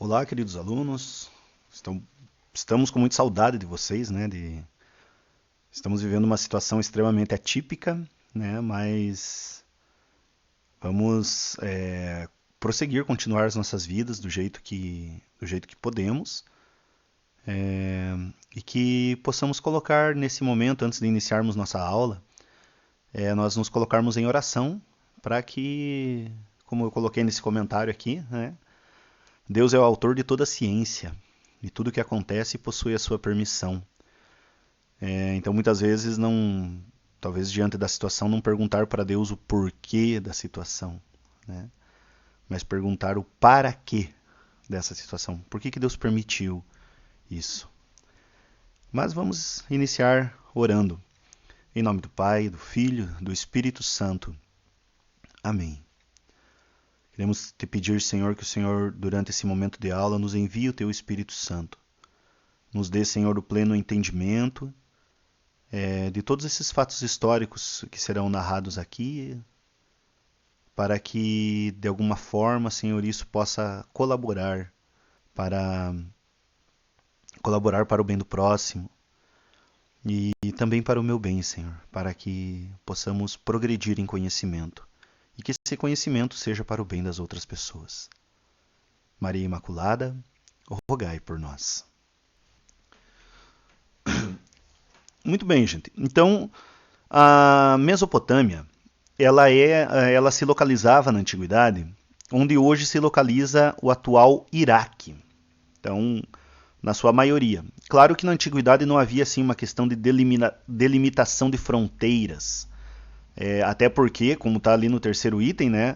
Olá, queridos alunos. Estamos com muita saudade de vocês, né? Estamos vivendo uma situação extremamente atípica, né? Mas vamos prosseguir, continuar as nossas vidas do jeito que podemos, e que possamos colocar nesse momento, antes de iniciarmos nossa aula, nós nos colocarmos em oração para que, como eu coloquei nesse comentário aqui, né? Deus é o autor de toda a ciência e tudo que acontece possui a sua permissão. Então, muitas vezes, talvez diante da situação, não perguntar para Deus o porquê da situação, né? Mas perguntar o para quê dessa situação. Por que Deus permitiu isso? Mas vamos iniciar orando. Em nome do Pai, do Filho, do Espírito Santo. Amém. Queremos te pedir, Senhor, que o Senhor, durante esse momento de aula, nos envie o teu Espírito Santo. Nos dê, Senhor, o pleno entendimento de todos esses fatos históricos que serão narrados aqui, para que, de alguma forma, Senhor, isso possa para colaborar para o bem do próximo e também para o meu bem, Senhor, para que possamos progredir em conhecimento e que esse conhecimento seja para o bem das outras pessoas. Maria Imaculada, rogai por nós. Muito bem, gente. Então, a Mesopotâmia, ela se localizava na antiguidade, onde hoje se localiza o atual Iraque. Então, na sua maioria. Claro que na antiguidade não havia assim uma questão de delimitação de fronteiras. Até porque, como está ali no terceiro item, né,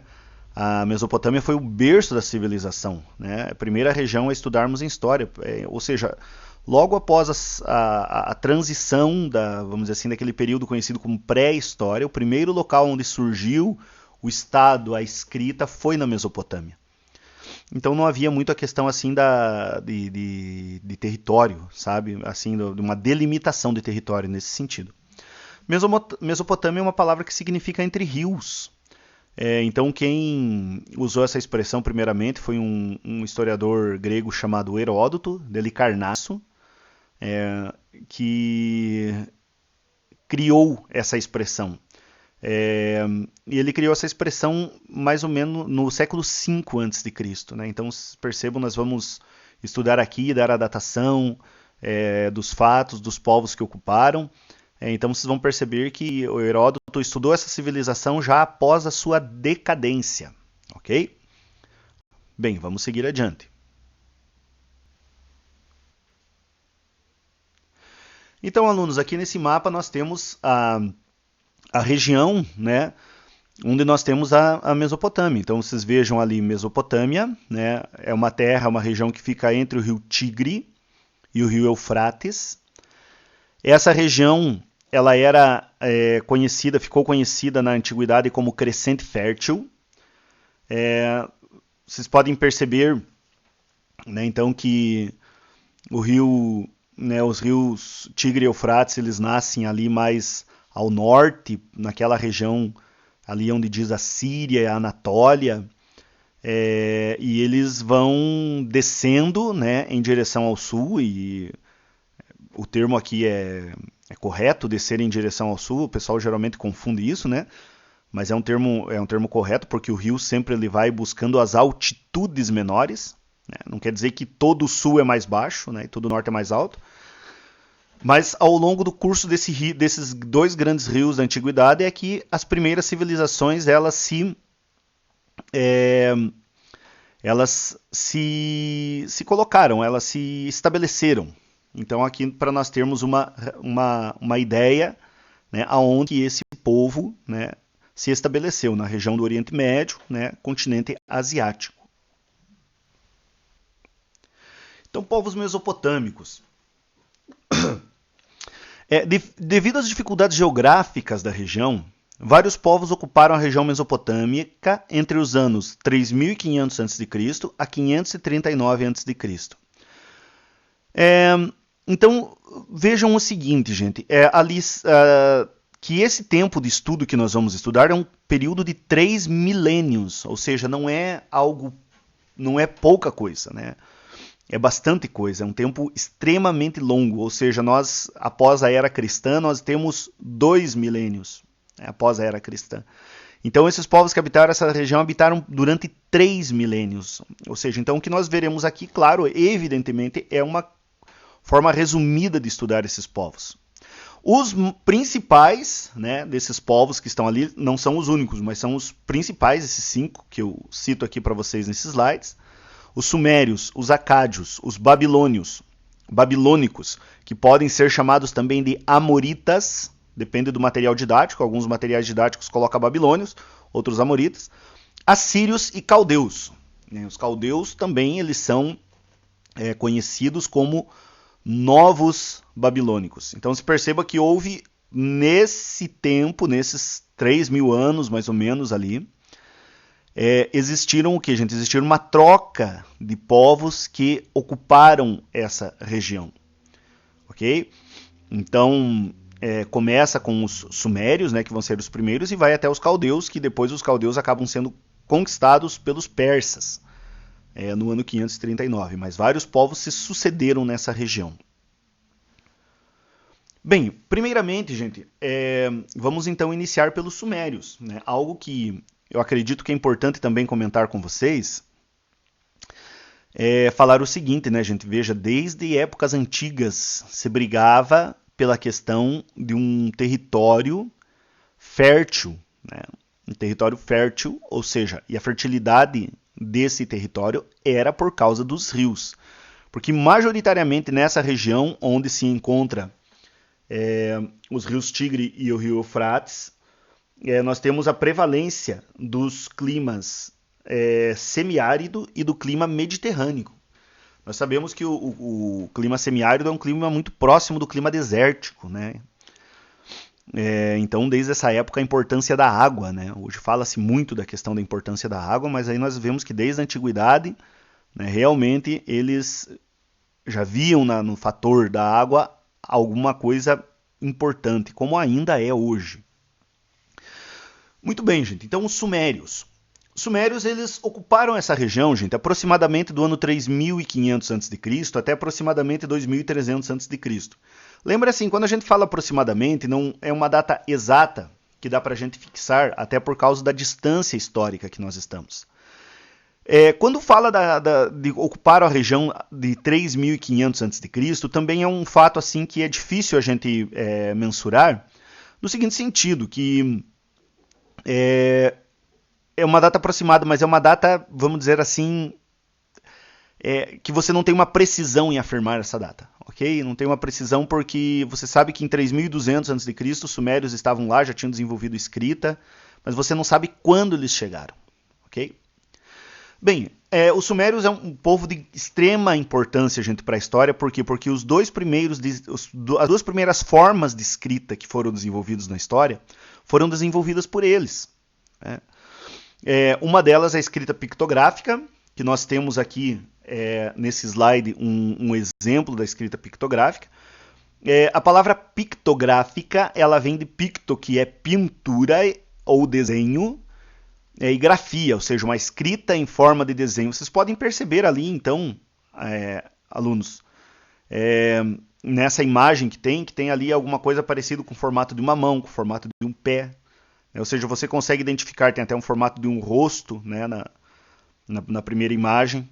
a Mesopotâmia foi o berço da civilização, né? A primeira região a estudarmos em história, ou seja, logo após a transição vamos dizer assim, daquele período conhecido como pré-história, o primeiro local onde surgiu o Estado, a escrita, foi na Mesopotâmia. Então não havia muito a questão assim de território, sabe? Assim, de uma delimitação de território nesse sentido. Mesopotâmia é uma palavra que significa entre rios. Então quem usou essa expressão primeiramente foi um historiador grego chamado Heródoto, de Halicarnasso, que criou essa expressão. E ele criou essa expressão mais ou menos no século V a.C., né? Então, percebam, nós vamos estudar aqui, dar a datação dos fatos, dos povos que ocuparam. Então, vocês vão perceber que o Heródoto estudou essa civilização já após a sua decadência. Ok? Bem, vamos seguir adiante. Então, alunos, aqui nesse mapa nós temos a região, né, onde nós temos a Mesopotâmia. Então vocês vejam ali Mesopotâmia, né, é uma terra, uma região que fica entre o rio Tigre e o rio Eufrates. Essa região, ela era ficou conhecida na antiguidade como Crescente Fértil. Vocês podem perceber, né, então que o rio, né, os rios Tigre e Eufrates, eles nascem ali mais ao norte, naquela região ali onde diz a Síria e a Anatólia, e eles vão descendo, né, em direção ao sul, e o termo aqui é correto, descer em direção ao sul, o pessoal geralmente confunde isso, né? Mas é um termo correto, porque o rio sempre ele vai buscando as altitudes menores, né? Não quer dizer que todo o sul é mais baixo, né, e todo o norte é mais alto. Mas ao longo do curso desses dois grandes rios da antiguidade é que as primeiras civilizações elas se colocaram, elas se estabeleceram. Então aqui para nós termos uma ideia, né, aonde esse povo, né, se estabeleceu na região do Oriente Médio, né, continente asiático. Então povos mesopotâmicos. Devido às dificuldades geográficas da região, vários povos ocuparam a região mesopotâmica entre os anos 3500 a.C. a 539 a.C. Então, vejam o seguinte, gente, que esse tempo de estudo que nós vamos estudar é um período de 3 milênios, ou seja, não é algo não é pouca coisa, né? É bastante coisa, é um tempo extremamente longo, ou seja, nós, após a era cristã, nós temos 2 milênios, né, após a era cristã. Então, esses povos que habitaram essa região habitaram durante 3 milênios. Ou seja, então o que nós veremos aqui, claro, evidentemente, é uma forma resumida de estudar esses povos. Os principais, né, desses povos que estão ali, não são os únicos, mas são os principais, esses 5 que eu cito aqui para vocês nesses slides. Os sumérios, os acádios, os babilônicos, que podem ser chamados também de amoritas, depende do material didático, alguns materiais didáticos colocam babilônios, outros amoritas, assírios e caldeus. Os caldeus também eles são conhecidos como novos babilônicos. Então se perceba que houve nesse tempo, nesses 3.000 anos mais ou menos ali, existiram o que, gente? Existiram uma troca de povos que ocuparam essa região. Ok? Então, começa com os sumérios, né, que vão ser os primeiros, e vai até os caldeus, que depois os caldeus acabam sendo conquistados pelos persas, no ano 539. Mas vários povos se sucederam nessa região. Bem, primeiramente, gente, vamos então iniciar pelos sumérios, né? Algo que eu acredito que é importante também comentar com vocês, falar o seguinte, né, gente? Veja, desde épocas antigas se brigava pela questão de um território fértil, né? Um território fértil, ou seja, e a fertilidade desse território era por causa dos rios. Porque majoritariamente nessa região onde se encontra os rios Tigre e o rio Eufrates, nós temos a prevalência dos climas semiárido e do clima mediterrâneo. Nós sabemos que o clima semiárido é um clima muito próximo do clima desértico, né? Então, desde essa época, a importância da água, né? Hoje fala-se muito da questão da importância da água, mas aí nós vemos que desde a antiguidade, né, realmente eles já viam no fator da água alguma coisa importante, como ainda é hoje. Muito bem, gente. Então, os sumérios. Os sumérios, eles ocuparam essa região, gente, aproximadamente do ano 3.500 a.C. até aproximadamente 2.300 a.C. Lembra assim, quando a gente fala aproximadamente, não é uma data exata que dá para a gente fixar, até por causa da distância histórica que nós estamos. Quando fala de ocupar a região de 3.500 a.C., também é um fato assim que é difícil a gente mensurar, no seguinte sentido, que é uma data aproximada, mas é uma data, vamos dizer assim, que você não tem uma precisão em afirmar essa data, ok? Não tem uma precisão porque você sabe que em 3.200 a.C. os sumérios estavam lá, já tinham desenvolvido escrita, mas você não sabe quando eles chegaram, ok? Bem, os sumérios é um povo de extrema importância, gente, para a história, por quê? Porque as duas primeiras formas de escrita que foram desenvolvidas na história foram desenvolvidas por eles, né? Uma delas é a escrita pictográfica, que nós temos aqui nesse slide um exemplo da escrita pictográfica. A palavra pictográfica, ela vem de picto, que é pintura ou desenho, e grafia, ou seja, uma escrita em forma de desenho. Vocês podem perceber ali, então, alunos, nessa imagem que tem ali alguma coisa parecida com o formato de uma mão, com o formato de um pé. Ou seja, você consegue identificar, tem até um formato de um rosto, né, na primeira imagem.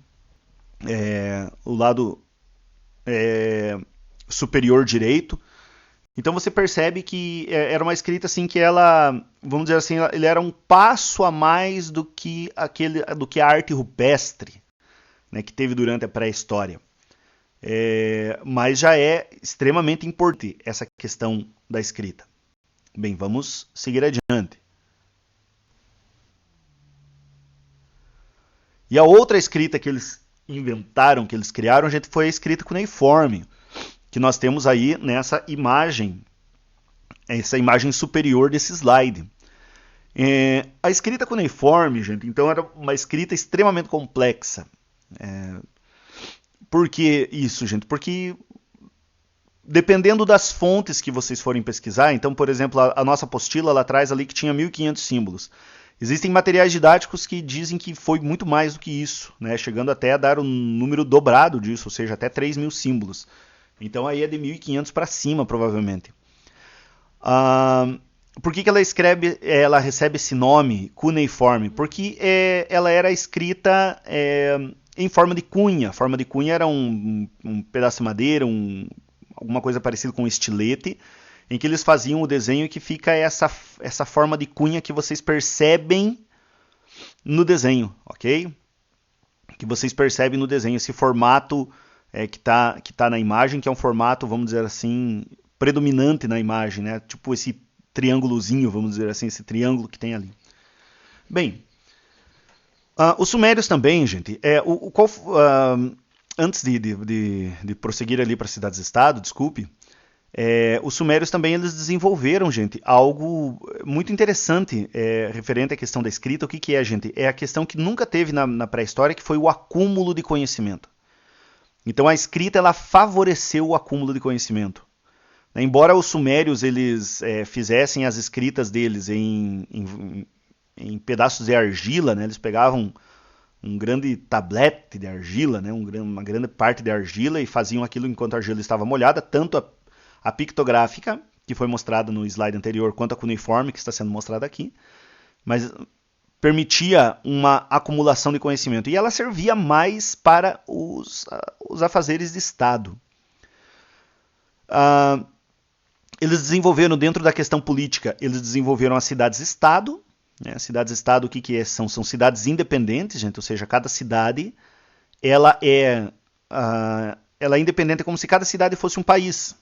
O lado superior direito. Então você percebe que era uma escrita assim que ela, vamos dizer assim, ele era um passo a mais do que a arte rupestre, né, que teve durante a pré-história. Mas já é extremamente importante essa questão da escrita. Bem, vamos seguir adiante. E a outra escrita que eles inventaram, que eles criaram, gente, foi a escrita cuneiforme, que nós temos aí nessa imagem, essa imagem superior desse slide. A escrita cuneiforme, gente, então era uma escrita extremamente complexa. Por que isso, gente? Porque dependendo das fontes que vocês forem pesquisar, então, por exemplo, a nossa apostila ela traz ali que tinha 1.500 símbolos. Existem materiais didáticos que dizem que foi muito mais do que isso, né? Chegando até a dar um número dobrado disso, ou seja, até 3.000 símbolos. Então aí é de 1.500 para cima, provavelmente. Por que ela recebe esse nome, cuneiforme? Porque ela era escrita em forma de cunha. A forma de cunha era um pedaço de madeira, alguma coisa parecida com um estilete, em que eles faziam o desenho e que fica essa forma de cunha que vocês percebem no desenho, ok? Que vocês percebem no desenho, esse formato que tá na imagem, que é um formato, vamos dizer assim, predominante na imagem, né? Tipo esse triângulozinho, vamos dizer assim, esse triângulo que tem ali. Bem, os sumérios também, gente, antes de prosseguir ali para cidades-estado, desculpe, os sumérios também eles desenvolveram, gente, algo muito interessante referente à questão da escrita. O que é, gente? É a questão que nunca teve na pré-história, que foi o acúmulo de conhecimento. Então a escrita ela favoreceu o acúmulo de conhecimento. Embora os sumérios eles fizessem as escritas deles em pedaços de argila, né? Eles pegavam um grande tablete de argila, né? Uma grande parte de argila, e faziam aquilo enquanto a argila estava molhada, tanto a pictográfica, que foi mostrada no slide anterior, quanto a cuneiforme, que está sendo mostrada aqui, mas permitia uma acumulação de conhecimento. E ela servia mais para os afazeres de Estado. Eles desenvolveram, dentro da questão política, eles desenvolveram as cidades-estado. Né? Cidades-estado, o que é? São cidades independentes, gente, ou seja, cada cidade ela é independente, como se cada cidade fosse um país.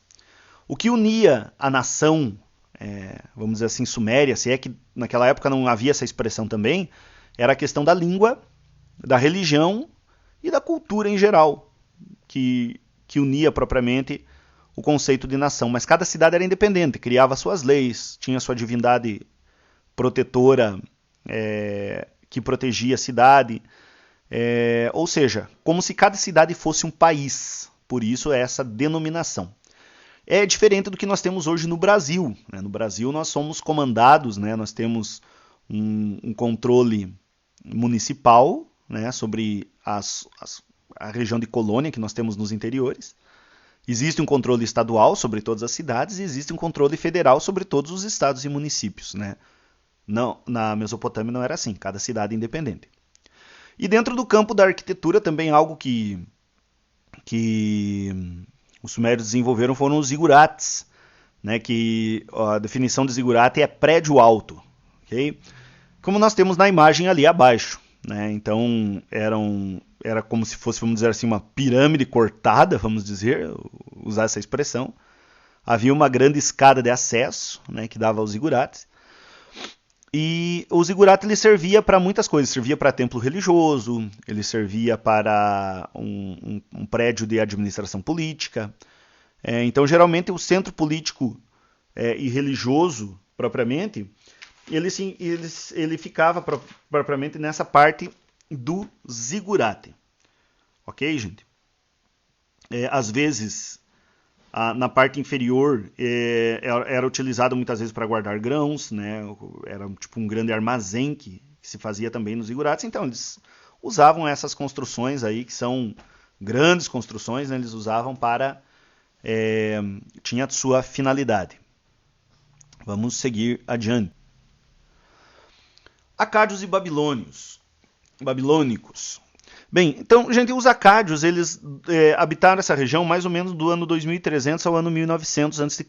O que unia a nação, vamos dizer assim, suméria, se é que naquela época não havia essa expressão também, era a questão da língua, da religião e da cultura em geral, que unia propriamente o conceito de nação. Mas cada cidade era independente, criava suas leis, tinha sua divindade protetora que protegia a cidade. Ou seja, como se cada cidade fosse um país. Por isso essa denominação. É diferente do que nós temos hoje no Brasil. Né? No Brasil nós somos comandados, né? Nós temos um controle municipal, né? Sobre a região de colônia que nós temos nos interiores. Existe um controle estadual sobre todas as cidades e existe um controle federal sobre todos os estados e municípios. Né? Não, na Mesopotâmia não era assim, cada cidade independente. E dentro do campo da arquitetura também algo que os sumérios desenvolveram foram os zigurates, né, que a definição de zigurate é prédio alto. Okay? Como nós temos na imagem ali abaixo. Né? Então era como se fosse, vamos dizer assim, uma pirâmide cortada, vamos dizer, usar essa expressão. Havia uma grande escada de acesso, né, que dava aos zigurates. E o zigurate ele servia para muitas coisas. Servia para templo religioso, ele servia para um prédio de administração política. Então, geralmente, o centro político e religioso, propriamente, ele ficava propriamente nessa parte do zigurate. Ok, gente? Às vezes, na parte inferior era utilizado muitas vezes para guardar grãos, né? Era tipo um grande armazém que se fazia também nos zigurates. Então eles usavam essas construções aí, que são grandes construções, né? Eles usavam para... tinha sua finalidade. Vamos seguir adiante. Acádios e babilônicos. Bem, então, gente, os acádios, eles habitaram essa região mais ou menos do ano 2300 ao ano 1900 a.C.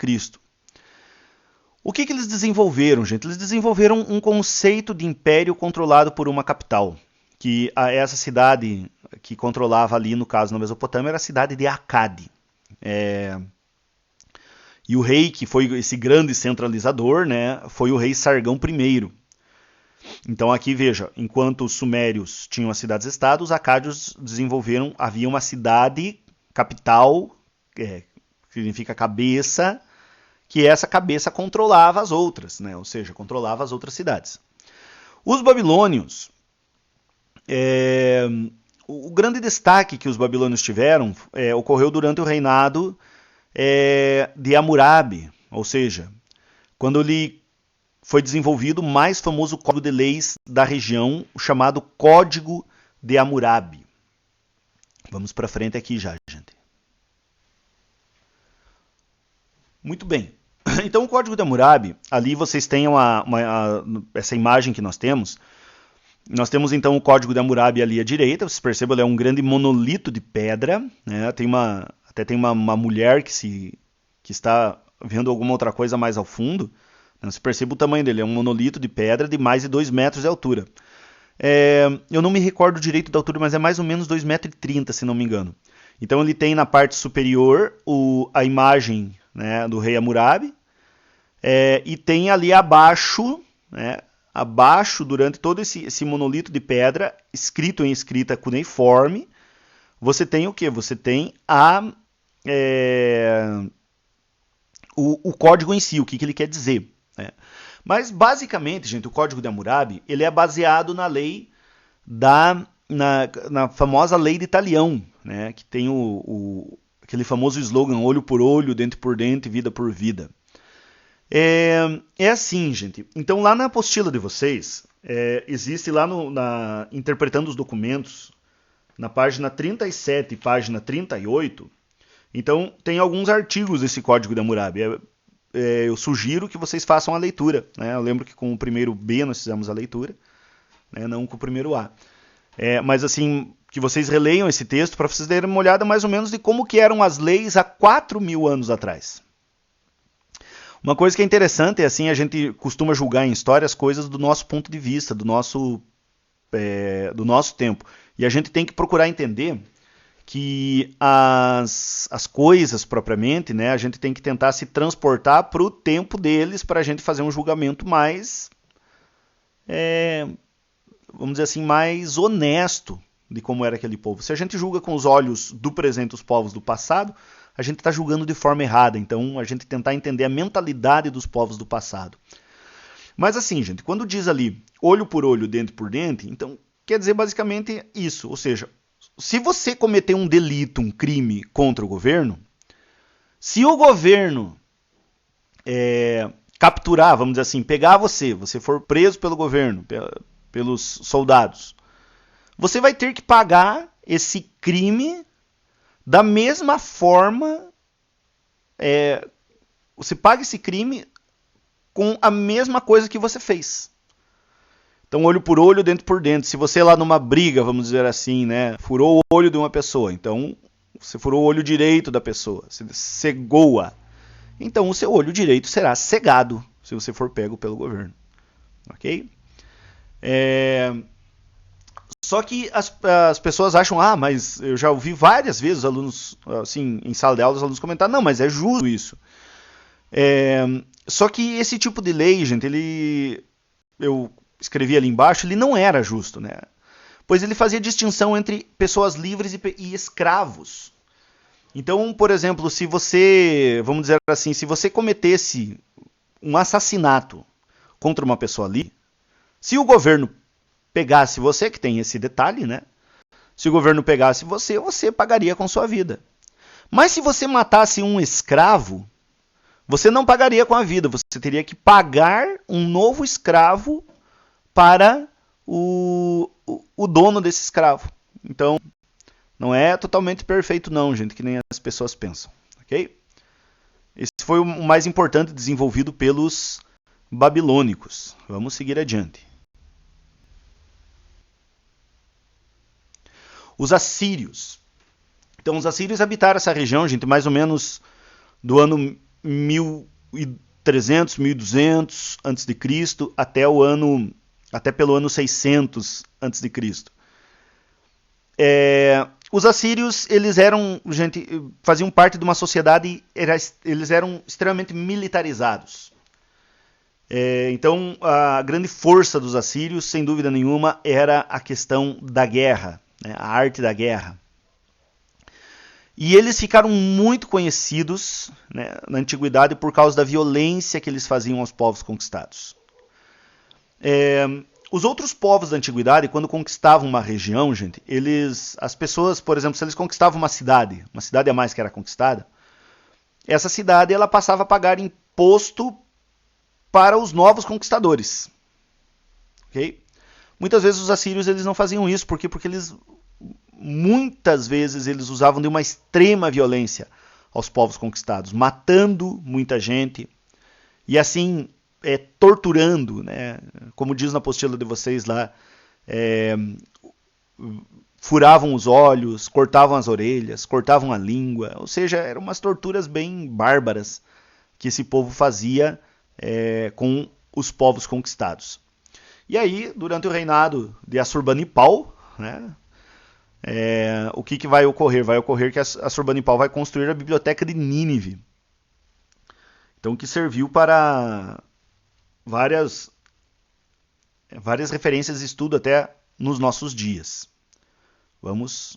O que eles desenvolveram, gente? Eles desenvolveram um conceito de império controlado por uma capital, que essa cidade que controlava ali, no caso, na Mesopotâmia, era a cidade de Acade. E o rei, que foi esse grande centralizador, né, foi o rei Sargão I. Então aqui veja, enquanto os sumérios tinham as cidades-estado, os acádios havia uma cidade capital, que significa cabeça, que essa cabeça controlava as outras, né? Ou seja, controlava as outras cidades. Os babilônios, o grande destaque que os babilônios tiveram ocorreu durante o reinado de Hammurabi, ou seja, quando ele foi desenvolvido o mais famoso código de leis da região, chamado Código de Hammurabi. Vamos para frente aqui já, gente. Muito bem. Então, o Código de Hammurabi, ali vocês têm essa imagem que nós temos. Nós temos, então, o Código de Hammurabi ali à direita. Vocês percebem, ele é um grande monolito de pedra. Né? Até tem uma mulher que está vendo alguma outra coisa mais ao fundo. Você percebe o tamanho dele. É um monolito de pedra de mais de 2 metros de altura. Eu não me recordo direito da altura, mas é mais ou menos 2,30 m, se não me engano. Então, ele tem na parte superior a imagem, né, do rei Hammurabi. E tem ali abaixo, né, durante todo esse monolito de pedra, escrito em escrita cuneiforme, você tem o quê? Você tem o código em si, o que ele quer dizer. Né? Mas, basicamente, gente, o Código de Hammurabi, ele é baseado na lei na famosa lei de Talião, né? Que tem aquele famoso slogan, olho por olho, dente por dente, vida por vida. É assim, gente. Então, lá na apostila de vocês, existe lá Interpretando os Documentos, na página 37 e página 38, então tem alguns artigos desse Código de Hammurabi. Eu sugiro que vocês façam a leitura. Né? Eu lembro que com o primeiro B nós fizemos a leitura, né? Não com o primeiro A. Mas assim, que vocês releiam esse texto para vocês darem uma olhada mais ou menos de como que eram as leis há 4.000 anos atrás. Uma coisa que é interessante é assim, a gente costuma julgar em história as coisas do nosso ponto de vista, do nosso tempo. E a gente tem que procurar entender que as coisas propriamente, né, a gente tem que tentar se transportar para o tempo deles para a gente fazer um julgamento mais, vamos dizer assim, mais honesto de como era aquele povo. Se a gente julga com os olhos do presente os povos do passado, a gente está julgando de forma errada. Então, a gente tentar entender a mentalidade dos povos do passado. Mas assim, gente, quando diz ali olho por olho, dente por dente, então quer dizer basicamente isso. Ou seja, se você cometer um delito, um crime contra o governo, se o governo capturar, vamos dizer assim, pegar você for preso pelo governo, pelos soldados, você vai ter que pagar esse crime da mesma forma, você paga esse crime com a mesma coisa que você fez. Então, olho por olho, dente por dente. Se você lá numa briga, vamos dizer assim, né, furou o olho de uma pessoa, então você furou o olho direito da pessoa, você cegou-a. Então, o seu olho direito será cegado se você for pego pelo governo. Ok? Só que as pessoas acham, mas eu já ouvi várias vezes alunos, assim, em sala de aula, os alunos comentarem, não, mas é justo isso. Só que esse tipo de lei, gente, eu escrevi ali embaixo, ele não era justo, né? Pois ele fazia distinção entre pessoas livres e escravos. Então, por exemplo, se você, vamos dizer assim, se você cometesse um assassinato contra uma pessoa ali, se o governo pegasse você, que tem esse detalhe, né? Se o governo pegasse você pagaria com sua vida. Mas se você matasse um escravo, você não pagaria com a vida, você teria que pagar um novo escravo para o dono desse escravo. Então, não é totalmente perfeito não, gente, que nem as pessoas pensam, ok? Esse foi o mais importante desenvolvido pelos babilônicos. Vamos seguir adiante. Os assírios. Então, os assírios habitaram essa região, gente, mais ou menos do ano 1300, 1200 a.C. até pelo ano 600 a.C. Os assírios, eles eram, gente, faziam parte de uma sociedade, eles eram extremamente militarizados. Então, a grande força dos assírios, sem dúvida nenhuma, era a questão da guerra, né, a arte da guerra. E eles ficaram muito conhecidos, né, na antiguidade por causa da violência que eles faziam aos povos conquistados. Os outros povos da antiguidade, quando conquistavam uma região, gente, as pessoas, por exemplo, se eles conquistavam uma cidade a mais que era conquistada, essa cidade ela passava a pagar imposto para os novos conquistadores. Okay? Muitas vezes os assírios eles não faziam isso. Por quê? Porque eles, muitas vezes eles usavam de uma extrema violência aos povos conquistados, matando muita gente e assim torturando, né? Como diz na apostila de vocês lá, furavam os olhos, cortavam as orelhas, cortavam a língua, ou seja, eram umas torturas bem bárbaras que esse povo fazia com os povos conquistados. E aí, durante o reinado de Assurbanipal, né, o que vai ocorrer? Vai ocorrer que Assurbanipal vai construir a biblioteca de Nínive. Então, que serviu para várias referências de estudo até nos nossos dias. Vamos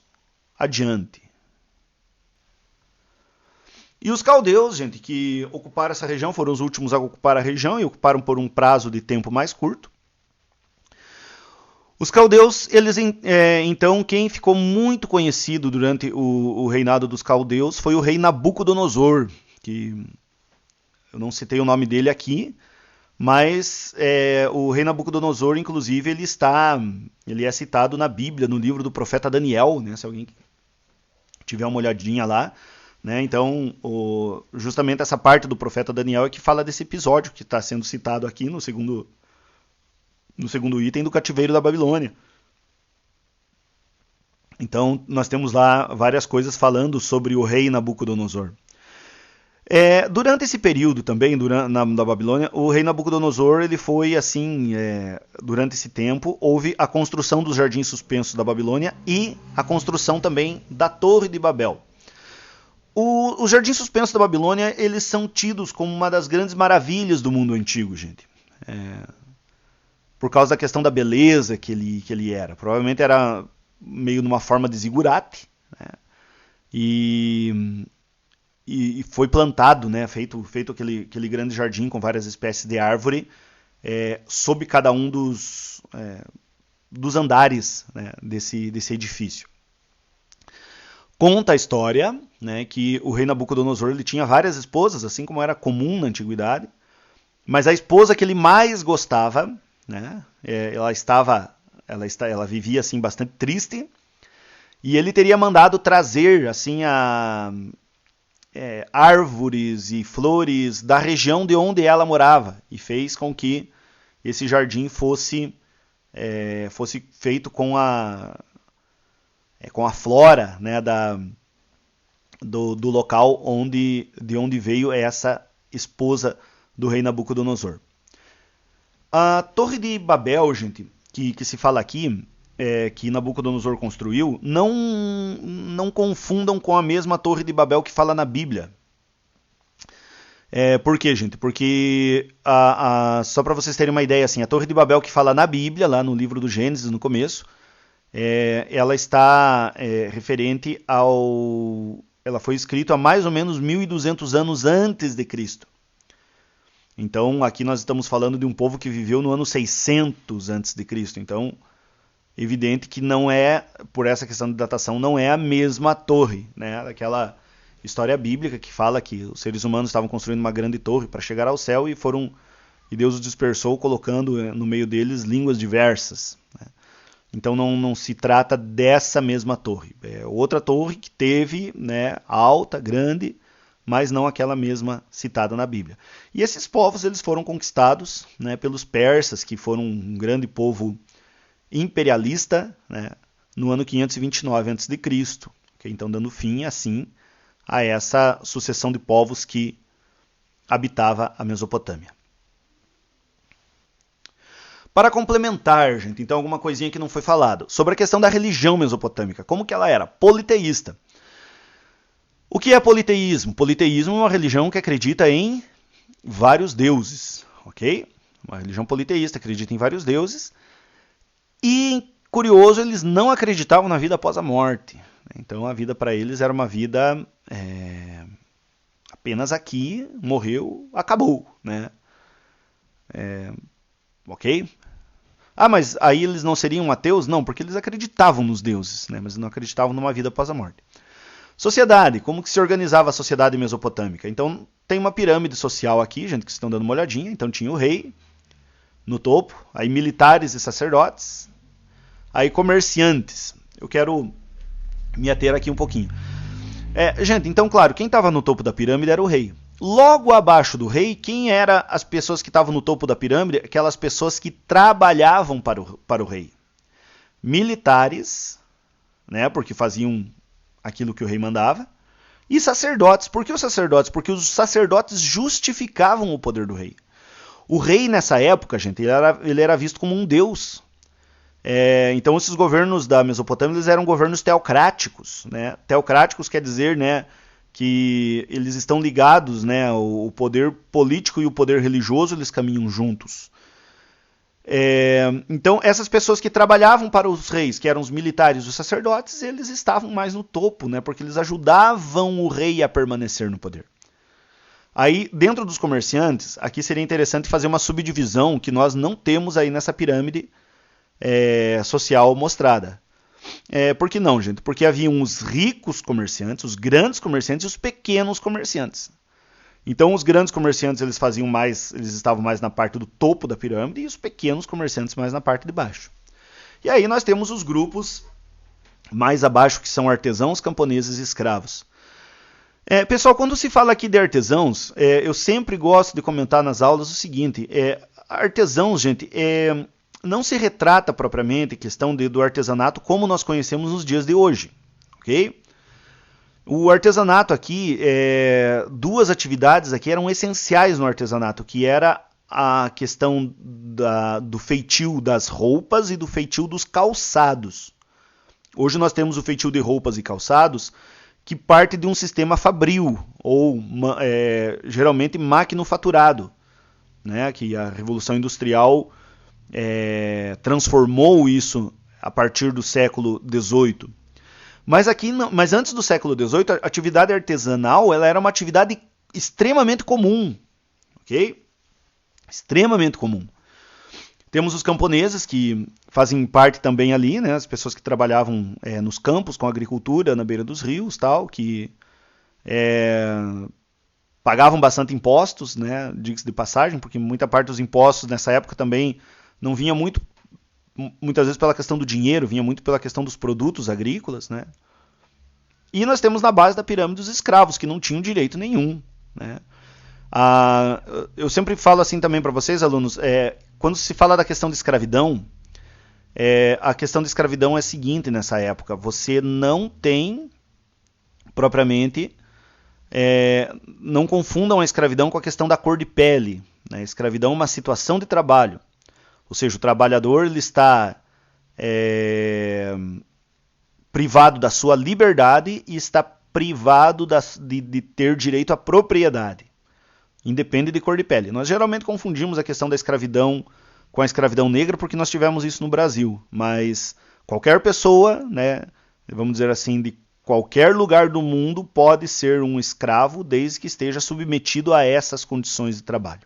adiante. E os caldeus, gente, que ocuparam essa região, foram os últimos a ocupar a região e ocuparam por um prazo de tempo mais curto. Os caldeus, eles então, quem ficou muito conhecido durante o reinado dos caldeus foi o rei Nabucodonosor, que eu não citei o nome dele aqui, mas o rei Nabucodonosor, inclusive, ele é citado na Bíblia, no livro do profeta Daniel, né, se alguém tiver uma olhadinha lá. Né, então, justamente essa parte do profeta Daniel é que fala desse episódio que está sendo citado aqui no segundo item do cativeiro da Babilônia. Então, nós temos lá várias coisas falando sobre o rei Nabucodonosor. Durante esse período também, na Babilônia, o rei Nabucodonosor, ele foi assim, durante esse tempo, houve a construção dos jardins suspensos da Babilônia e a construção também da Torre de Babel. Os jardins suspensos da Babilônia, eles são tidos como uma das grandes maravilhas do mundo antigo, gente. Por causa da questão da beleza que ele era. Provavelmente era meio numa forma de zigurate, né? E foi plantado, né? feito aquele grande jardim com várias espécies de árvore sob cada um dos andares, né, desse edifício. Conta a história, né, que o rei Nabucodonosor ele tinha várias esposas, assim como era comum na antiguidade, mas a esposa que ele mais gostava, né, ela vivia assim bastante triste, e ele teria mandado trazer assim árvores e flores da região de onde ela morava, e fez com que esse jardim fosse feito com a flora, né, do local de onde veio essa esposa do rei Nabucodonosor. A Torre de Babel, gente, que se fala aqui, que Nabucodonosor construiu, não confundam com a mesma Torre de Babel que fala na Bíblia. Por quê, gente? Porque, só para vocês terem uma ideia, assim, a Torre de Babel que fala na Bíblia, lá no livro do Gênesis, no começo, ela está referente ela foi escrita há mais ou menos 1.200 anos antes de Cristo. Então, aqui nós estamos falando de um povo que viveu no ano 600 antes de Cristo. Então, evidente que não por essa questão de datação, não é a mesma torre, né? Daquela história bíblica que fala que os seres humanos estavam construindo uma grande torre para chegar ao céu e Deus os dispersou colocando no meio deles línguas diversas, né? Então não se trata dessa mesma torre. É outra torre que teve, né, alta, grande, mas não aquela mesma citada na Bíblia. E esses povos eles foram conquistados, né, pelos persas, que foram um grande povo imperialista, né, no ano 529 a.C., okay? Então dando fim, assim, a essa sucessão de povos que habitava a Mesopotâmia. Para complementar, gente, então alguma coisinha que não foi falado, sobre a questão da religião mesopotâmica, como que ela era? Politeísta. O que é politeísmo? Politeísmo é uma religião que acredita em vários deuses, ok? Uma religião politeísta, acredita em vários deuses. E, curioso, eles não acreditavam na vida após a morte. Então a vida para eles era uma vida apenas aqui, morreu, acabou, né? Ok? Mas aí eles não seriam ateus? Não, porque eles acreditavam nos deuses, né? Mas não acreditavam numa vida após a morte. Sociedade, como que se organizava a sociedade mesopotâmica? Então, tem uma pirâmide social aqui, gente, que vocês estão dando uma olhadinha. Então tinha o rei no topo, aí militares e sacerdotes, aí comerciantes. Eu quero me ater aqui um pouquinho. Gente, então, claro, quem estava no topo da pirâmide era o rei. Logo abaixo do rei, quem eram as pessoas que estavam no topo da pirâmide? Aquelas pessoas que trabalhavam para o rei. Militares, né, porque faziam aquilo que o rei mandava, e sacerdotes. Por que os sacerdotes? Porque os sacerdotes justificavam o poder do rei. O rei, nessa época, gente, ele era visto como um deus. Então, esses governos da Mesopotâmia, eles eram governos teocráticos. Né? Teocráticos quer dizer, né, que eles estão ligados, né, o poder político e o poder religioso, eles caminham juntos. Então, essas pessoas que trabalhavam para os reis, que eram os militares e os sacerdotes, eles estavam mais no topo, né, porque eles ajudavam o rei a permanecer no poder. Aí, dentro dos comerciantes, aqui seria interessante fazer uma subdivisão que nós não temos aí nessa pirâmide social mostrada. Por que não, gente? Porque haviam os ricos comerciantes, os grandes comerciantes e os pequenos comerciantes. Então, os grandes comerciantes eles estavam mais na parte do topo da pirâmide e os pequenos comerciantes mais na parte de baixo. E aí nós temos os grupos mais abaixo, que são artesãos, camponeses e escravos. Pessoal, quando se fala aqui de artesãos, eu sempre gosto de comentar nas aulas o seguinte: artesãos, gente, não se retrata propriamente a questão do artesanato como nós conhecemos nos dias de hoje, ok? O artesanato aqui, duas atividades aqui eram essenciais no artesanato, que era a questão do feitio das roupas e do feitio dos calçados. Hoje nós temos o feitio de roupas e calçados que parte de um sistema fabril, ou geralmente maquinofaturado, né? Que a Revolução Industrial transformou isso a partir do século XVIII. Mas antes do século XVIII, a atividade artesanal ela era uma atividade extremamente comum, ok? Extremamente comum. Temos os camponeses, que fazem parte também ali, né, as pessoas que trabalhavam nos campos com agricultura, na beira dos rios, tal, que pagavam bastante impostos, né, diga-se de passagem, porque muita parte dos impostos nessa época também não vinha muitas vezes pela questão do dinheiro, vinha muito pela questão dos produtos agrícolas. Né. E nós temos na base da pirâmide os escravos, que não tinham direito nenhum. Né. Eu sempre falo assim também para vocês, alunos, quando se fala da questão de escravidão, a questão de escravidão é a seguinte nessa época: você não tem, propriamente, não confundam a escravidão com a questão da cor de pele. Né? A escravidão é uma situação de trabalho, ou seja, o trabalhador ele está privado da sua liberdade e está privado de ter direito à propriedade. Independe de cor de pele. Nós geralmente confundimos a questão da escravidão com a escravidão negra porque nós tivemos isso no Brasil. Mas qualquer pessoa, né, vamos dizer assim, de qualquer lugar do mundo pode ser um escravo desde que esteja submetido a essas condições de trabalho.